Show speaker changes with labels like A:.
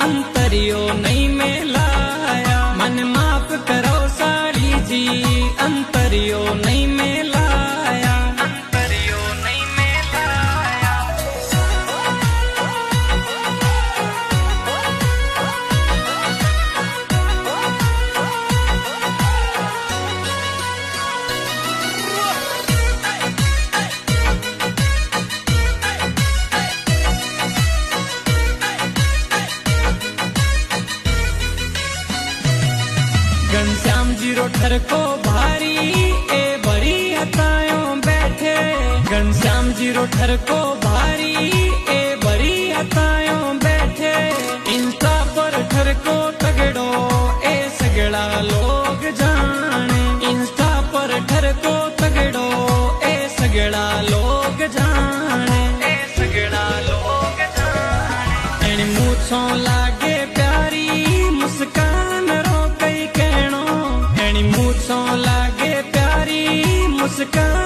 A: अंतरियो नहीं मिलाया। मन माफ करो साली जी, अंतरियो नहीं मिलाया, अंतरियो नहीं मिलाया। घनश्याम जीरो ठर को भारी ए बड़ी हतायो बैठे। घनश्याम जीरो ठर को भारी ए बड़ी हतायो बैठे। इंस्टा पर ठर को तगड़ो ए सगड़ा लोग जाने। इंस्टा पर ठर को तगड़ो ए सगड़ा लोग जाने, ए सगड़ा लोग जाने। एनी मूछों लागे प्यारी मुस्कान रो कई कहणो। एनी मूछों लागे प्यारी मुस्कान